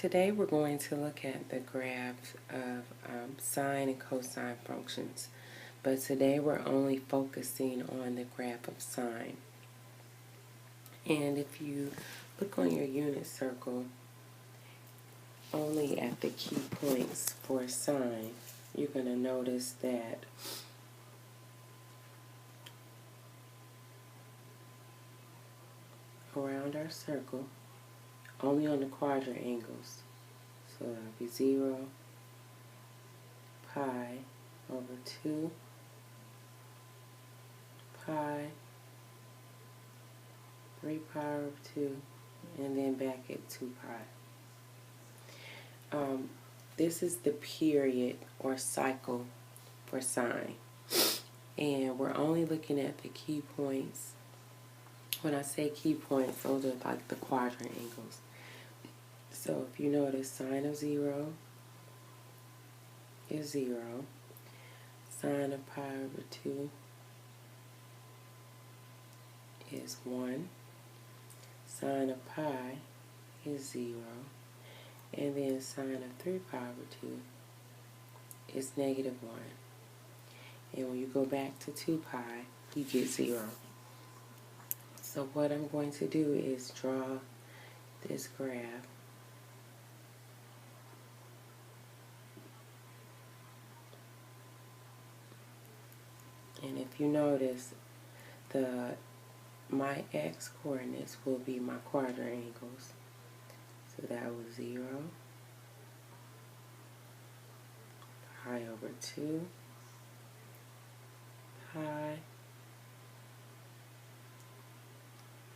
Today we're going to look at the graphs of sine and cosine functions, but today we're only focusing on the graph of sine. And if you look on your unit circle only at the key points for sine, you're going to notice that around our circle, only on the quadrant angles, so that'll be 0, pi over 2, pi, 3 pi over 2, and then back at 2 pi. This is the period or cycle for sine, and we're only looking at the key points. When I say key points, those are like the quadrant angles. So if you notice, sine of 0 is 0, sine of pi over 2 is 1, sine of pi is 0, and then sine of 3 pi over 2 is negative 1. And when you go back to 2 pi, you get 0. So what I'm going to do is draw this graph. And if you notice, my x coordinates will be my quadrant angles. So that was 0, pi over 2, pi,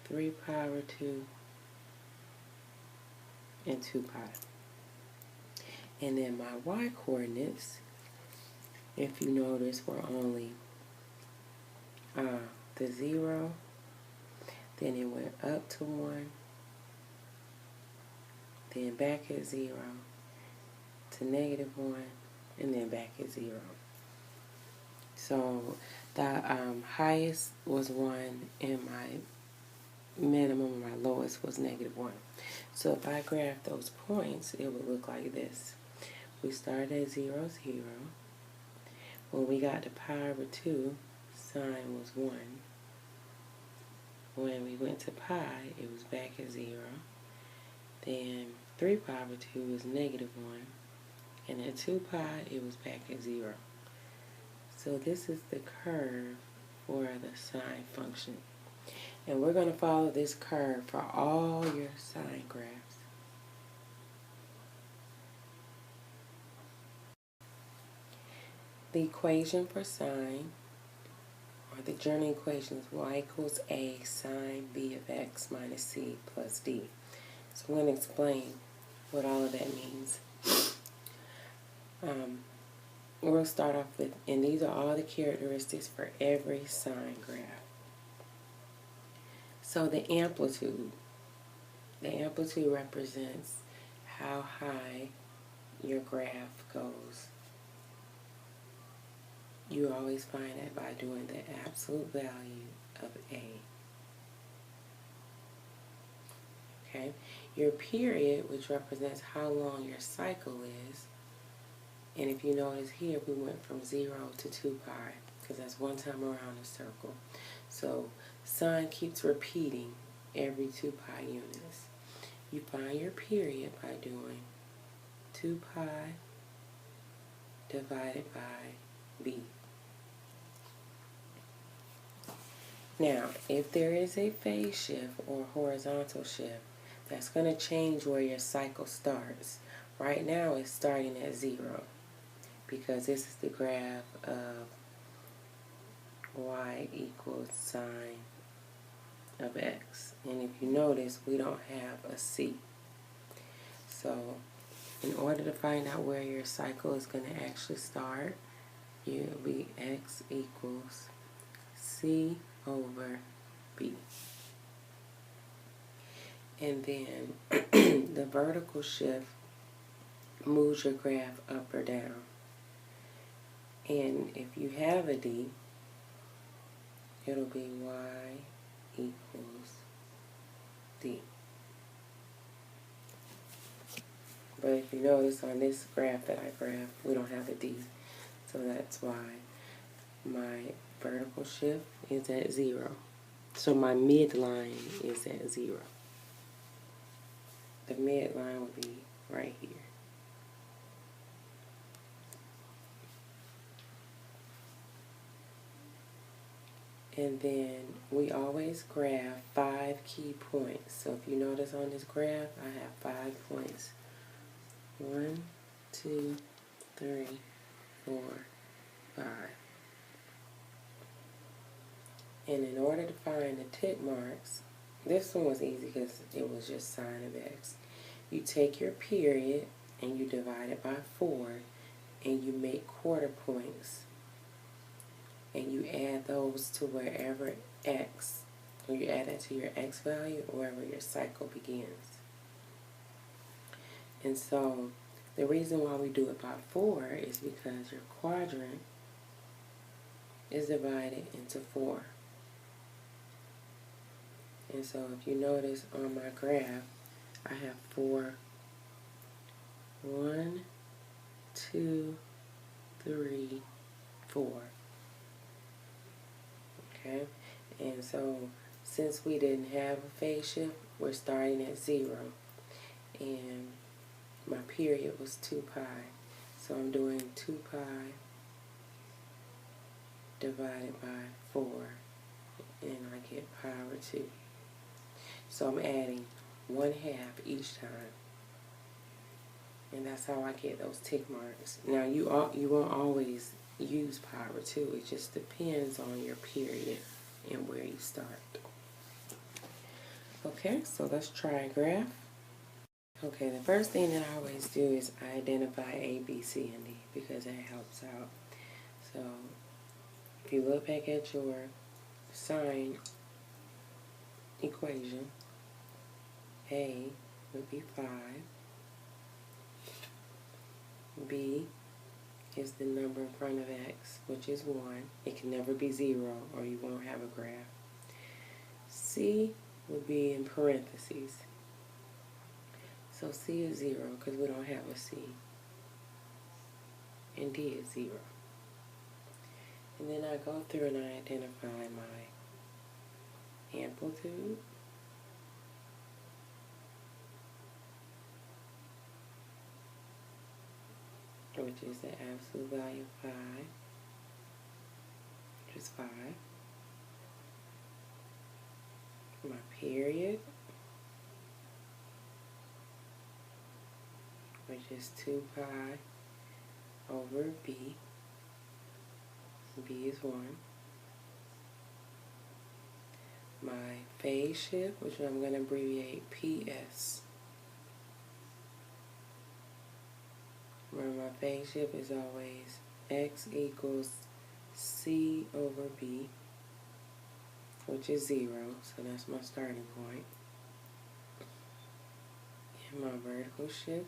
3 pi over 2, and 2 pi. And then my y coordinates, if you notice, were only the 0, then it went up to 1, then back at 0, to negative 1, and then back at 0. So the highest was 1, and my minimum, my lowest, was negative 1. So if I graph those points, it would look like this. We started at 0, 0. When we got to pi over 2, sine was 1. When we went to pi, it was back at 0. Then 3 pi over 2 was negative 1. And at 2 pi, it was back at 0. So this is the curve for the sine function. And we're going to follow this curve for all your sine graphs. The equation for sine, or the journey equation, is y equals a sine b of x minus c plus d. So I'm going to explain what all of that means. We're going to start off with, and these are all the characteristics for every sine graph. So the amplitude represents how high your graph goes. You always find that by doing the absolute value of a. Okay? Your period, which represents how long your cycle is, and if you notice here, we went from 0 to 2 pi, because that's one time around the circle. So sine keeps repeating every 2 pi units. You find your period by doing 2 pi divided by b. Now, if there is a phase shift or horizontal shift, that's going to change where your cycle starts. Right now, it's starting at 0 because this is the graph of y equals sine of x. And if you notice, we don't have a c. So, in order to find out where your cycle is going to actually start, you'll be x equals c over b. And then the vertical shift moves your graph up or down. And if you have a d, it'll be y equals d. But if you notice on this graph that I graphed, we don't have a D. So that's why my vertical shift is at 0. So my midline is at 0. The midline would be right here. And then we always graph 5 key points. So if you notice on this graph, I have 5 points. 1, 2, 3, 4, 5. And in order to find the tick marks, this one was easy because it was just sine of x. You take your period and you divide it by 4 and you make quarter points. And you add those to wherever x, or you add that to your x value, or wherever your cycle begins. And so the reason why we do it by 4 is because your quadrant is divided into 4. And so if you notice on my graph, I have 4, 1, 2, 3, 4. Okay? And so since we didn't have a phase shift, we're starting at 0. And my period was 2 pi. So I'm doing 2 pi divided by 4. And I get pi over 2. So I'm adding 1/2 each time. And that's how I get those tick marks. Now you won't always use pi over 2. It just depends on your period and where you start. Okay, so let's try a graph. Okay, the first thing that I always do is I identify A, B, C, and D because that helps out. So if you look back at your sine equation, A would be 5. B is the number in front of x, which is 1. It can never be 0 or you won't have a graph. C would be in parentheses. So C is 0 because we don't have a C. And D is 0. And then I go through and I identify my amplitude. Which is the absolute value of pi, which is 5. My period, which is 2 pi over b. B is 1. My phase shift, which I'm going to abbreviate PS. Remember, my phase shift is always x equals c over b, which is 0, so that's my starting point. And my vertical shift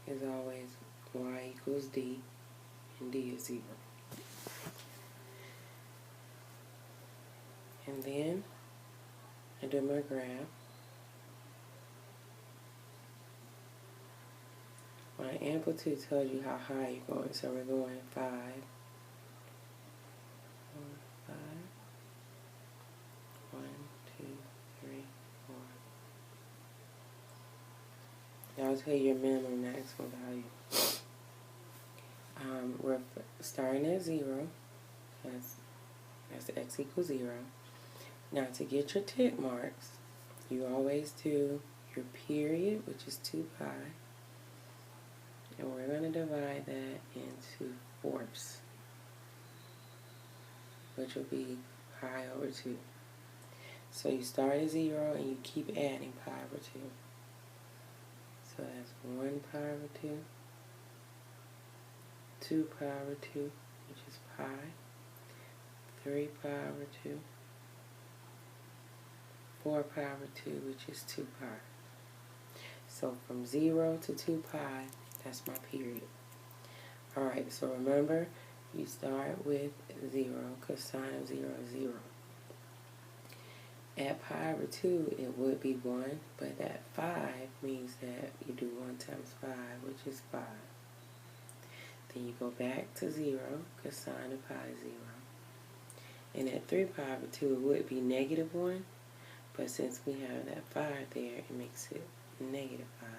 is always y equals d, and d is 0. And then I do my graph. My amplitude tells you how high you're going, so we're going 5, 5. That'll tell you your minimum maximum value. We're starting at 0. That's x equals 0. Now to get your tick marks, you always do your period, which is 2 pi. And we're going to divide that into fourths, which will be pi over 2. So you start at 0 and you keep adding pi over 2. So that's 1 pi over 2, 2 pi over 2, which is pi, 3 pi over 2, 4 pi over 2, which is 2 pi. So from 0 to 2 pi, that's my period. Alright, so remember, you start with 0 because sine of 0 is 0. At pi over 2, it would be 1, but that 5 means that you you do 1 times 5, which is 5. Then you go back to 0, because sine of pi is 0. And at 3 pi over 2, it would be negative 1. But since we have that 5 there, it makes it negative 5.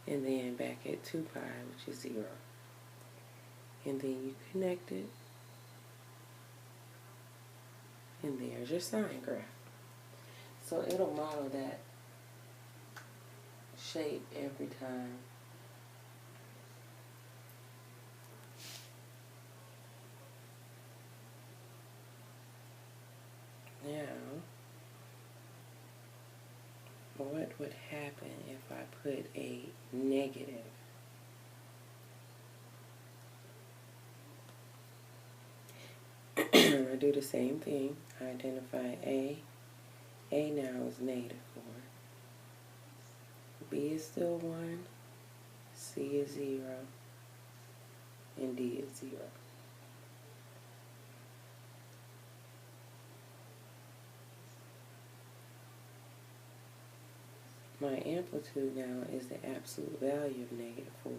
And then back at 2 pi, which is 0. And then you connect it. And there's your sine graph. So it'll model that shape every time. Now, what would happen if I put a negative? I do the same thing. I identify A. A now is negative 4. B is still 1. C is 0. And D is 0. My amplitude now is the absolute value of negative 4,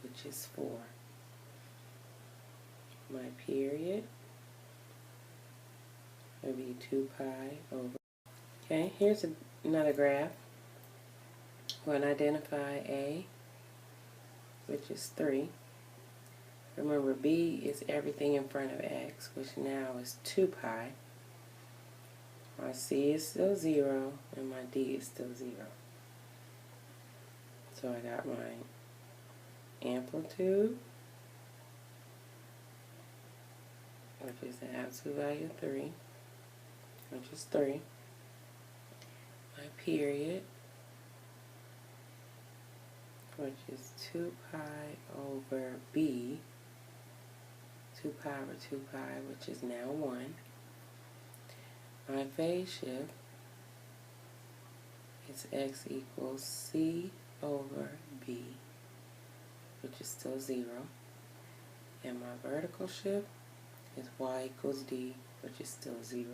which is 4. My period will be 2 pi over. Okay, here's another graph. We're going to identify A, which is 3. Remember, B is everything in front of X, which now is 2 pi. My C is still 0, and my D is still 0. So I got my amplitude, which is the absolute value of 3, which is 3. My period, which is 2 pi over B, 2 pi over 2 pi, which is now 1. My phase shift is X equals C over B, which is still 0. And my vertical shift is Y equals D, which is still 0.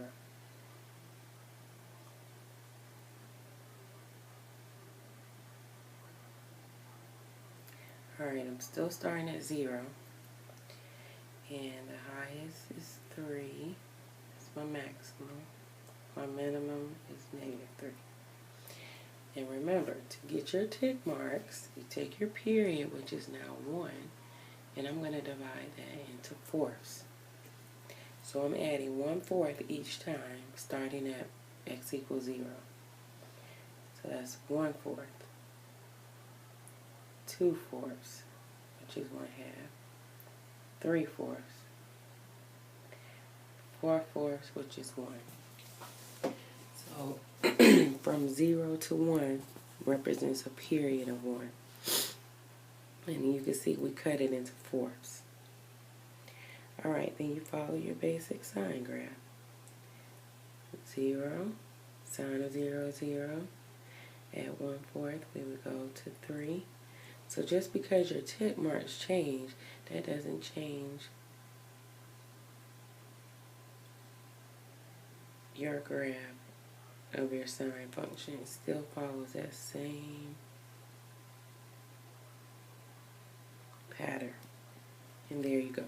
Alright, I'm still starting at 0. And the highest is 3. That's my maximum. My minimum is negative 3. And remember, to get your tick marks, you take your period, which is now 1, and I'm going to divide that into fourths. So I'm adding 1/4 each time, starting at X equals 0. So that's 1/4. 2/4, which is 1/2. 3/4. 4/4, which is 1. So from 0 to 1 represents a period of 1. And you can see we cut it into fourths. Alright, then you follow your basic sine graph. 0, sine of 0 is 0. At 1/4, we would go to 3. So just because your tick marks change, that doesn't change your graph of your sine function. It still follows that same pattern. And there you go.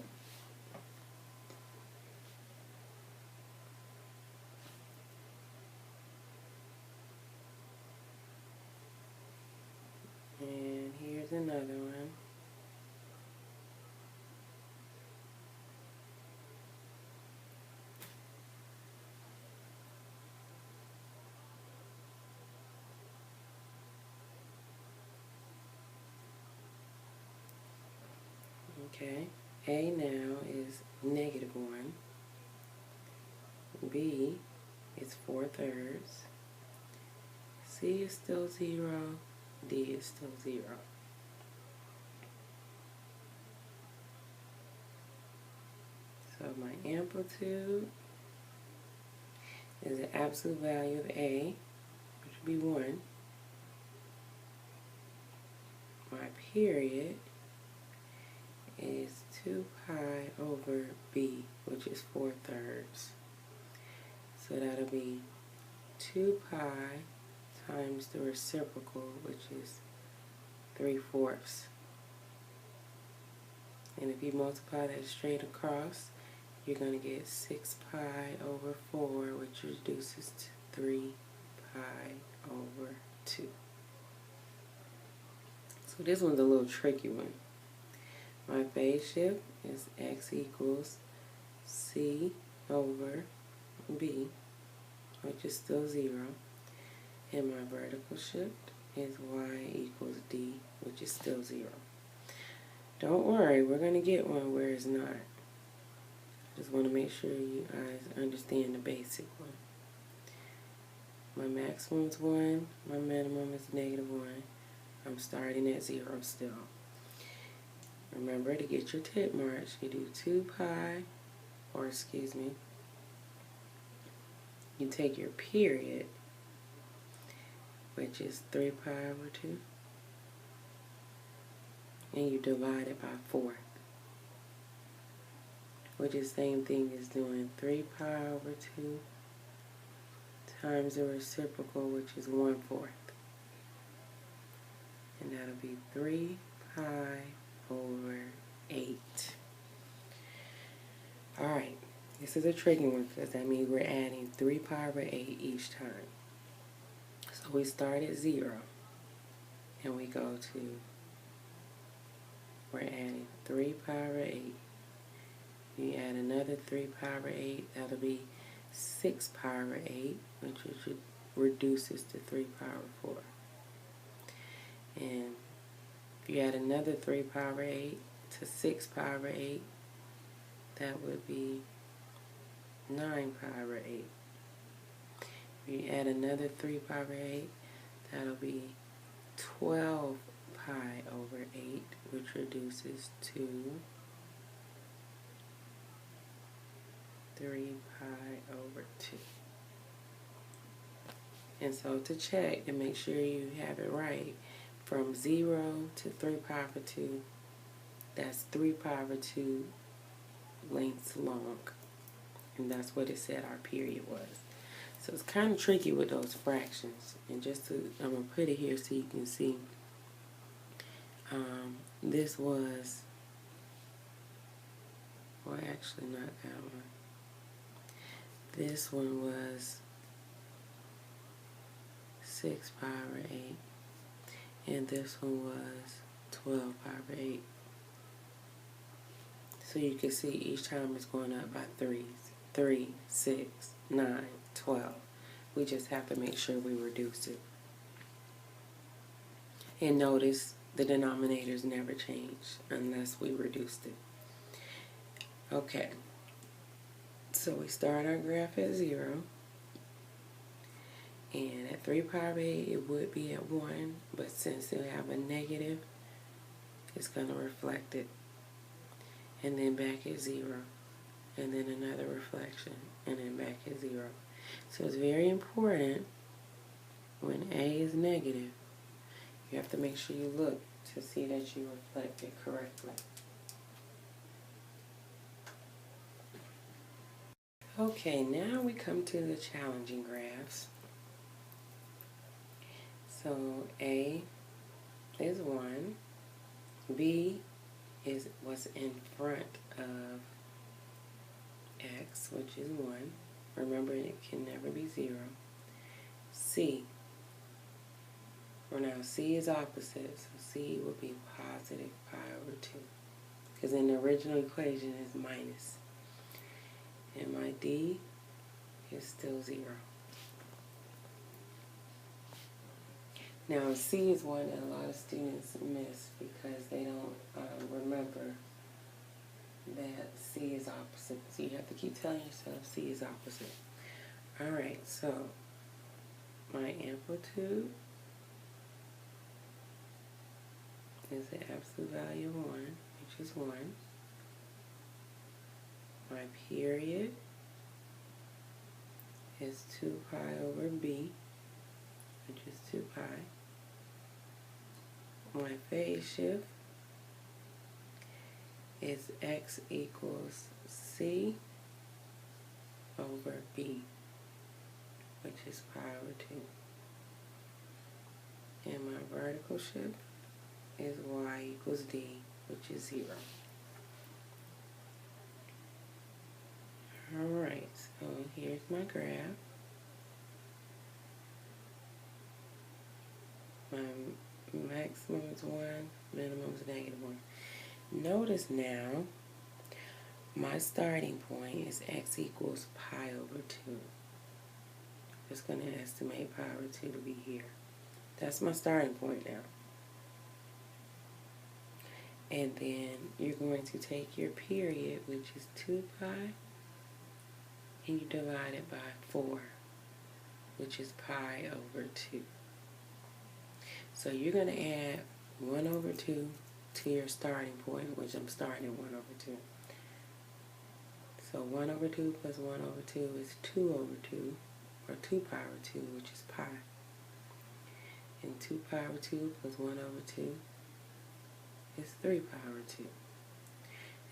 And here's another one. Okay, A now is negative 1. B is 4/3. C is still 0. D is still 0. So my amplitude is the absolute value of A, which would be 1. My period is 2 pi over B, which is 4/3. So that'll be 2 pi times the reciprocal, which is 3/4. And if you multiply that straight across, you're going to get 6 pi over 4, which reduces to 3 pi over 2. So this one's a little tricky one. My phase shift is x equals c over b, which is still 0. And my vertical shift is y equals d, which is still 0. Don't worry, we're going to get one where it's not. Just want to make sure you guys understand the basic one. My maximum is 1, my minimum is -1. I'm starting at 0 still. Remember, to get your tip marks, you do 2 pi, or excuse me, you take your period, which is 3 pi over 2, and you divide it by 4, which is the same thing as doing 3 pi over 2 times the reciprocal, which is 1/4. And that'll be 3 pi over 8. Alright, this is a tricky one because that means we're adding 3 pi over 8 each time. So we start at 0 and we go to, we're adding 3 pi over 8. You add another 3 pi over 8, that'll be 6 pi over 8, which reduces to 3 pi over 4. And if you add another 3 pi over 8 to 6 pi over 8, that would be 9 pi over 8. If you add another 3 pi over 8, that'll be 12 pi over 8, which reduces to 3 pi over 2. And so to check and make sure you have it right, from 0 to 3 pi over 2, that's 3 pi over 2 lengths long. And that's what it said our period was. So it's kind of tricky with those fractions. And just to, I'm going to put it here so you can see. This was, well, actually not that one. This one was 6 pi over 8. And this one was 12 pi over 8. So you can see each time it's going up by 3s. 3, 6, 9, 12. We just have to make sure we reduce it. And notice the denominators never change unless we reduced it. Okay. So we start our graph at 0. And at 3 pi over 8, it would be at 1. But since they have a negative, it's going to reflect it. And then back at 0. And then another reflection. And then back at 0. So it's very important when A is negative, you have to make sure you look to see that you reflect it correctly. Okay, now we come to the challenging graphs. So A is 1, B is what's in front of X, which is 1. Remember, it can never be 0. C. Well, now C is opposite, so C will be positive pi over 2. Because in the original equation it's minus. And my D is still 0. Now C is one that a lot of students miss because they don't remember that C is opposite. So you have to keep telling yourself C is opposite. Alright, so my amplitude is the absolute value of 1, which is 1. My period is 2 pi over B, which is 2 pi. My phase shift is X equals C over B, which is pi over 2. And my vertical shift is y equals d, which is 0. Alright, so here's my graph. My maximum is 1, minimum is -1. Notice now, my starting point is x equals pi over 2. Just going to estimate pi over 2 to be here. That's my starting point now. And then you're going to take your period, which is 2 pi, and you divide it by 4, which is pi over 2. So you're going to add 1 over 2 to your starting point, which I'm starting at 1 over 2. So 1 over 2 plus 1 over 2 is 2 over 2, or 2 pi over 2, which is pi. And 2 pi over 2 plus 1 over 2 is 3 pi over 2.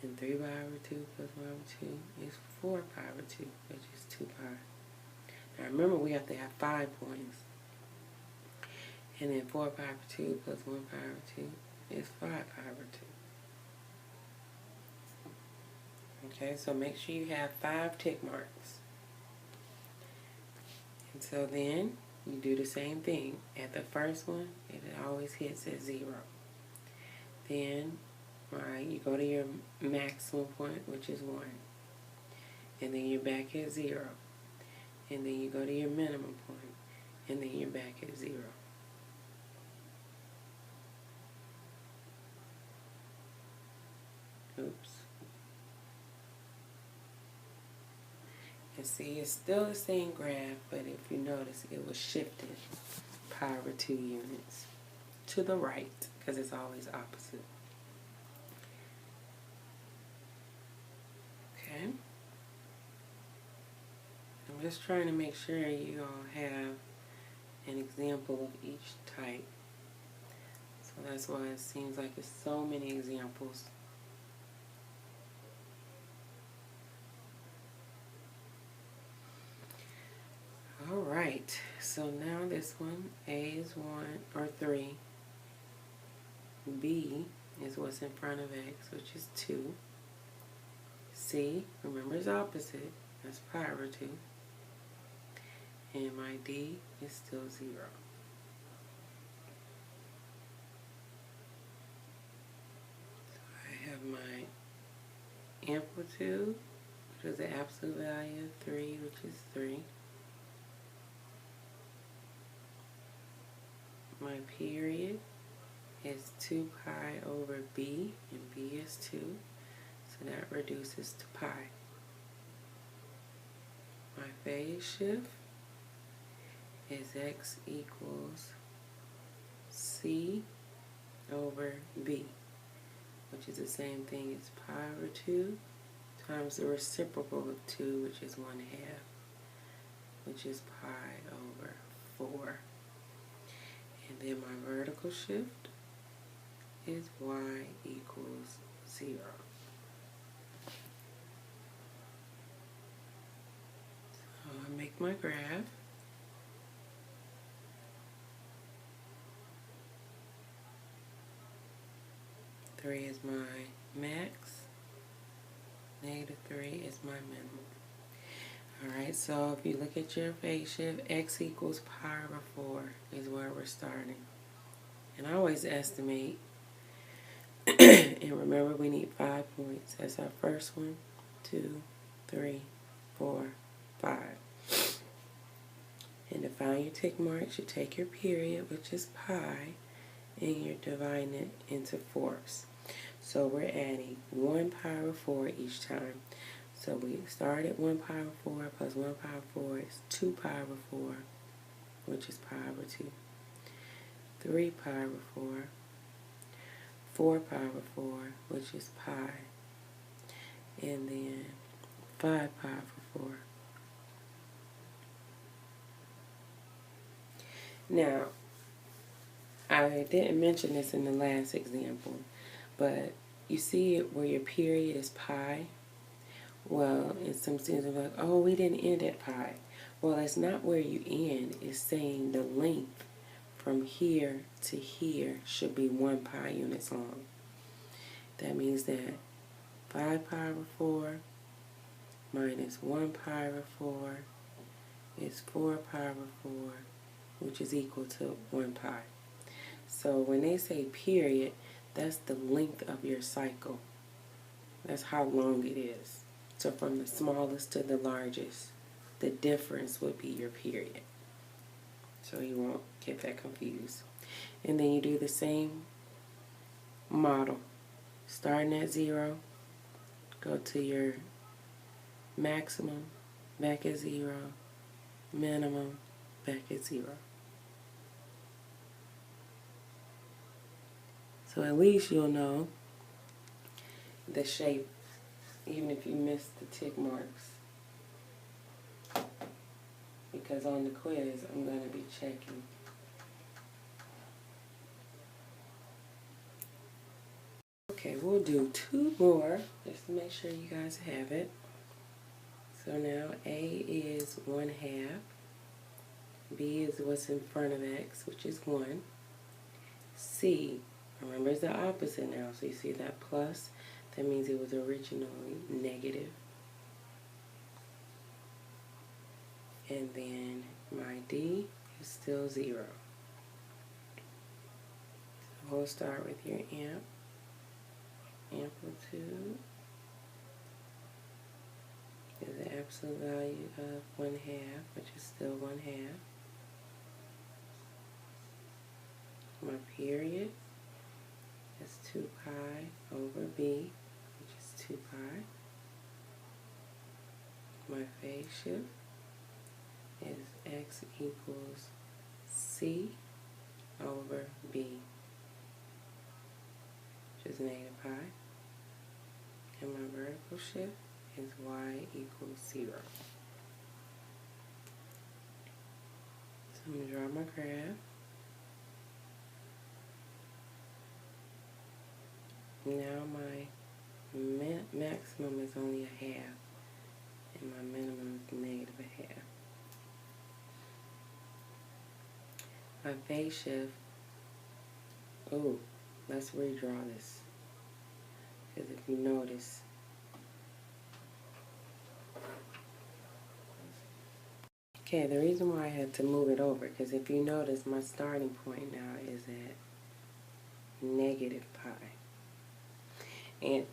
And 3 pi over 2 plus 1 over 2 is 4 pi over 2, which is 2 pi. Now remember, we have to have 5 points. And then 4 pi over 2 plus 1 pi over 2 is 5 pi over 2. Okay, so make sure you have 5 tick marks. And so then you do the same thing. At the first one, it always hits at 0. Then, you go to your maximum point, which is 1. And then you're back at 0. And then you go to your minimum point, and then you're back at 0. Oops. And see, it's still the same graph, but if you notice, it was shifted pi over 2 units to the right, because it's always opposite. Okay. I'm just trying to make sure you all have an example of each type. So that's why it seems like it's so many examples. Alright, so now this one, A is 1 or 3. B is what's in front of X, which is 2. C, remember, is opposite. That's pi over 2. And my D is still 0. So I have my amplitude, which is the absolute value of 3, which is 3. My period is 2 pi over B, and B is 2, so that reduces to pi. My phase shift is x equals C over B, which is the same thing as pi over 2 times the reciprocal of 2, which is 1/2, which is pi over 4. And then my vertical shift is y equals 0. So I make my graph. Three is my max. -3 is my minimum. Alright, so if you look at your phase shift, x equals pi over 4 is where we're starting. And I always estimate, and remember, we need 5 points. That's our first one, 2, 3, 4, 5. And to find your tick marks, you take your period, which is pi, and you're dividing it into fourths. So we're adding 1 pi over 4 each time. So we start at 1 pi over 4 plus 1 pi over 4 is 2 pi over 4, which is pi over 2. 3 pi over 4, 4 pi over 4, which is pi, and then 5 pi over 4. Now, I didn't mention this in the last example, but you see it where your period is pi? Well, in some sense, I'm like, oh, we didn't end at pi. Well, that's not where you end. It's saying the length from here to here should be 1 pi units long. That means that 5 pi over 4 minus 1 pi over 4 is 4 pi over 4, which is equal to 1 pi. So when they say period, that's the length of your cycle. That's how long it is. So from the smallest to the largest, the difference would be your period. So you won't get that confused. And then you do the same model. Starting at 0, go to your maximum, back at 0, minimum, back at 0. So at least you'll know the shape, even if you miss the tick marks. Because on the quiz, I'm going to be checking. Okay, we'll do 2 more just to make sure you guys have it. So now A is 1/2. B is what's in front of X, which is 1. C, remember, it's the opposite now. So you see that plus, that means it was originally negative. And then my D is still 0. So we'll start with your amplitude is the absolute value of 1/2, which is still 1/2. My period is 2 pi over B, which is 2 pi. My phase shift is X equals C over B, which is negative pi. And my vertical shift is Y equals 0. So I'm going to draw my graph. Now my maximum is only 1/2, and my minimum is negative 1/2. My phase shift, let's redraw this. Because if you notice, okay, the reason why I had to move it over, because if you notice, my starting point now is at negative pi. And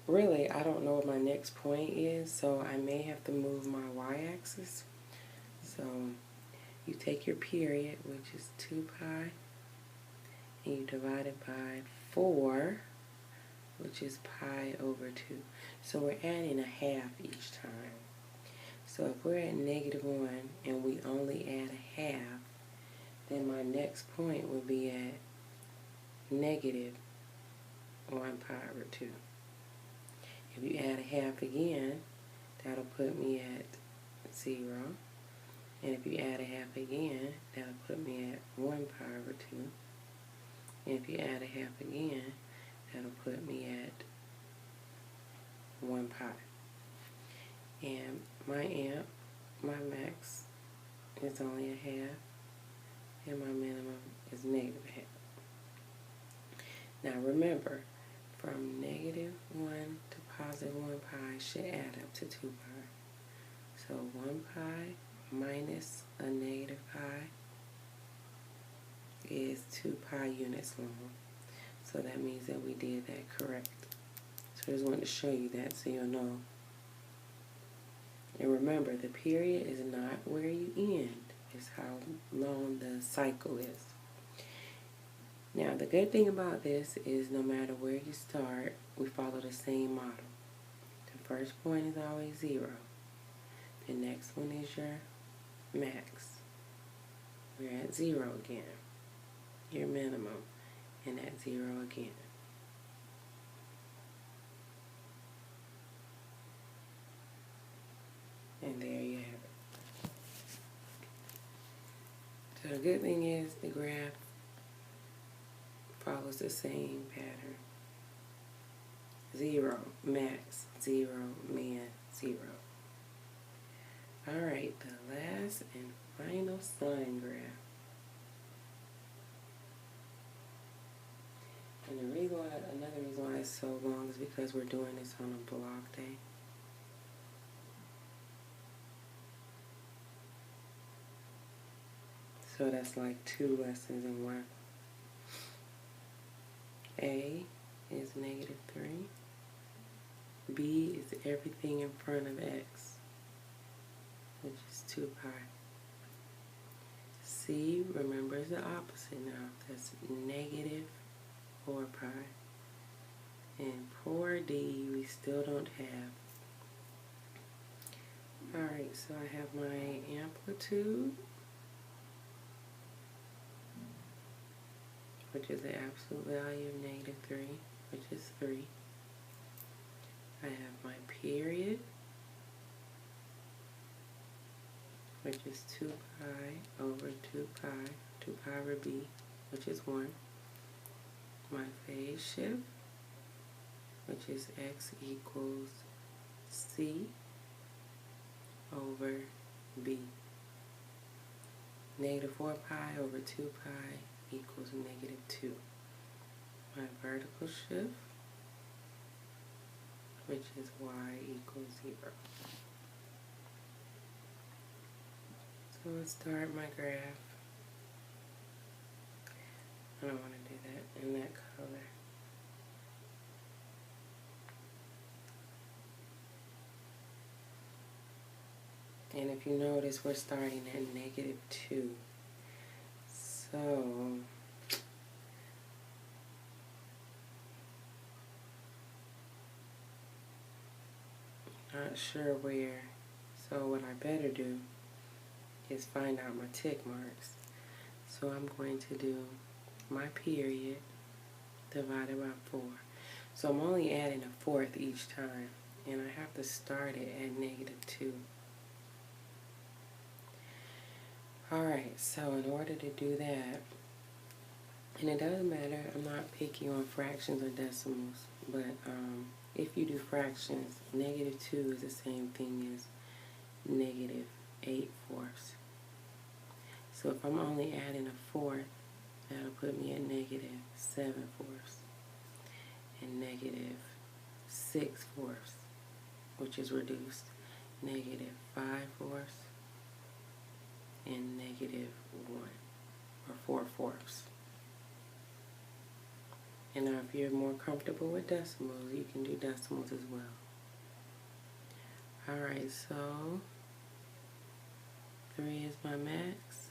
really, I don't know what my next point is, so I may have to move my y-axis. So you take your period, which is 2 pi, and you divide it by 4, which is pi over 2. So we're adding 1/2 each time. So if we're at negative 1 and we only add 1/2, then my next point would be at negative 1 pi over 2. If you add 1/2 again, that'll put me at 0. And if you add 1/2 again, that'll put me at 1 pi over 2. And if you add 1/2 again, that'll put me at 1 pi. And my max is only 1/2, and my minimum is negative 1/2. Now remember, from negative 1 to positive 1 pi should add up to 2 pi. So 1 pi minus a negative pi is 2 pi units long. So that means that we did that correct. So I just wanted to show you that so you'll know. And remember, the period is not where you end. It's how long the cycle is. Now, the good thing about this is no matter where you start, we follow the same model. The first point is always 0. The next one is your max. We're at 0 again. Your minimum, and at 0 again. And there you have it. So the good thing is the graph follows the same pattern. 0, max, 0, min, 0. Alright, the last and final sine graph. is so long is because we're doing this on a block day. So that's like 2 lessons in 1. A is -3. B is everything in front of x, which is 2 pi. C, remember, is the opposite now. That's -4 pi. And poor D, we still don't have. Alright, so I have my amplitude, which is the absolute value of -3, which is 3. I have my period, which is 2 pi over 2 pi, 2 pi over b, which is 1. My phase shift, which is x equals c over b. -4 pi over 2 pi equals -2. My vertical shift, which is y equals 0. So let's start my graph. I don't want to do that in that color. And if you notice, we're starting at -2. So not sure where. So what I better do is find out my tick marks. So I'm going to do my period divided by 4. So I'm only adding a fourth each time, and I have to start it at -2. Alright, so in order to do that, and it doesn't matter, I'm not picky on fractions or decimals, but if you do fractions, -2 is the same thing as -8/4. So if I'm only adding a fourth, that'll put me at -7/4 and -6/4, which is reduced, -5/4 and -1 or 4/4. And now if you're more comfortable with decimals, you can do decimals as well. Alright, so 3 is my max,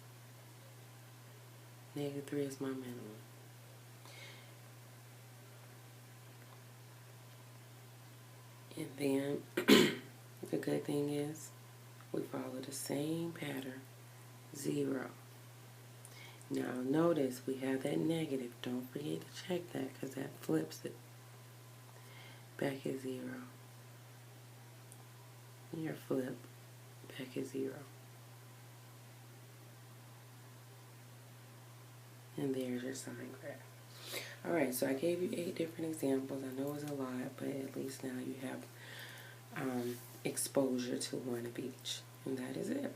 -3 is my minimum. And then the good thing is we follow the same pattern, 0. Now notice we have that negative. Don't forget to check that because that flips it. Back at 0. Your flip, back at 0. And there's your sine graph. Alright, so I gave you 8 different examples. I know it's a lot, but at least now you have exposure to one of each. And that is it.